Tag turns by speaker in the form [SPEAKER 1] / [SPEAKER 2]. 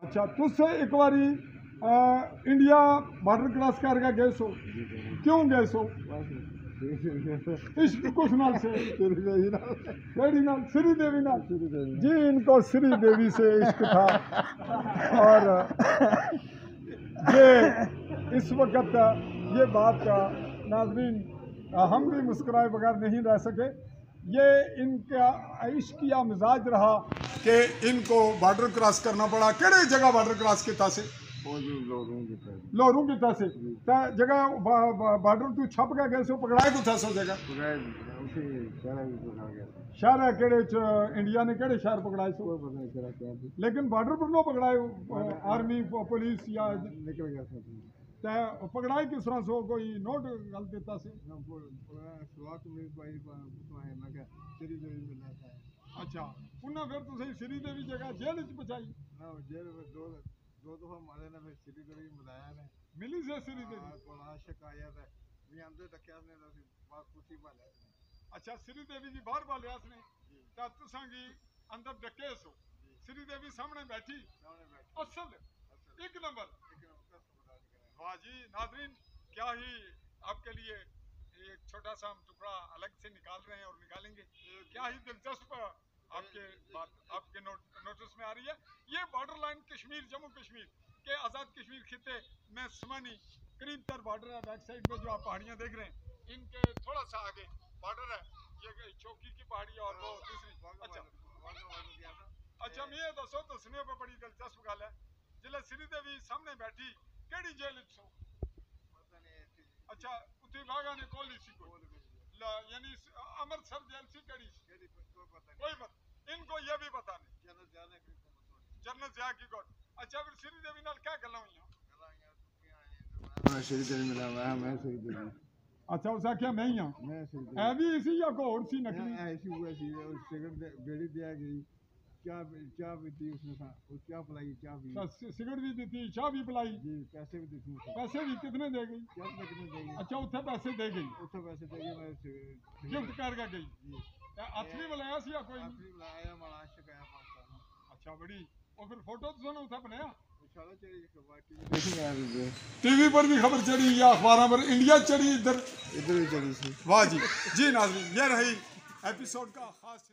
[SPEAKER 1] अच्छा तुसे एक बारी इंडिया बॉर्डर क्रॉस करके गए सो, क्यों गए सो? इश्क कुछ नाल से केड़ी नाल? श्री देवी नाल। जी इनको श्री देवी से इश्क था और ये इस वक्त ये बात नाज़रीन हम भी मुस्कुराए बगैर नहीं रह सके। ये इनका इश्किया मिजाज रहा कि इनको बॉर्डर क्रॉस करना पड़ा। केड़े जगह बॉर्डर क्रॉस किया से? लोरू किता से जगह बॉर्डर तू छप के गए सो, पकड़ाए को था सो जगह शहर है केड़े इंडिया ने केड़े शहर पकड़ाए सो? लेकिन बॉर्डर पर नो पकड़ाए आर्मी पुलिस या निकल गया पकड़ाए किस तरह सो? कोई नोट गल देता से? अच्छा उन्हें फिर तुम श्री देवी जगह जेल च पहुंचाई?
[SPEAKER 2] दो दफा मारे ने, फिर श्री देवी बुलाया ने,
[SPEAKER 1] मिली से श्री देवी
[SPEAKER 2] कोल आशिक आया ते भी अंदर तकिया ने तो बाहर कुर्सी भाले।
[SPEAKER 1] अच्छा श्री देवी जी बाहर भालिया ने ता तुसा की अंदर डके सो? श्री देवी सामने बैठी असल एक नंबर। वाह जी नाज़रीन, क्या ही आपके लिए एक छोटा सा हम टुकड़ा अलग से निकाल रहे हैं और निकालेंगे। क्या ही दिलचस्प आपके बात आपके नोटिस में आ रही है। ये बॉर्डर लाइन कश्मीर जम्मू कश्मीर के आज़ाद कश्मीर खिते में सुमानी करीब तर बॉर्डर है। बैक साइड में जो आप पहाड़ियाँ देख रहे हैं इनके थोड़ा सा आगे बॉर्डर है। ये चौकी की पहाड़ी और वो दूसरी। अच्छा मैं ये दसो दसने पे बड़ी दिलचस्प गल है जिले श्री देवी सामने बैठी केड़ी जेल सो? अच्छा उत्थे वाघा ने कोल सी कोई यानी अमृतसर जेल सी केड़ी? कोई पता इनको ये भी पता नहीं। जनरल जिया की कोट। अच्छा फिर श्री देवी नाल क्या गल्लां हुई?
[SPEAKER 2] श्री देवी मिला मैं श्री देवी।
[SPEAKER 1] अच्छा उसे क्या मैं ही हां? मैं भी इसी या को और सी नकली
[SPEAKER 2] ऐसी हुआ सी सिगरेट बेड़ी दिया गई, चाय भी दी उसने, चाय पिलाई, चाय भी
[SPEAKER 1] सिगरेट भी दी, चाय भी पिलाई
[SPEAKER 2] जी, पैसे भी दिए।
[SPEAKER 1] पैसे भी कितने दे गई? अच्छा उत्थे पैसे दे गई,
[SPEAKER 2] मैं
[SPEAKER 1] गिफ्ट करके गई जी। हथ भी बुलाया सी या कोई?
[SPEAKER 2] बुलाया माड़ा आशिक आया पाकिस्तान।
[SPEAKER 1] अच्छा बड़ी और फिर फोटो तो सुनो उत्थे बनाया
[SPEAKER 2] टीवी
[SPEAKER 1] पर भी खबर चढ़ी या अखबार पर इंडिया चढ़ी इधर
[SPEAKER 2] भी चढ़ी सी।
[SPEAKER 1] वाह जी। जी नाज़रीन ये रही एपिसोड का खास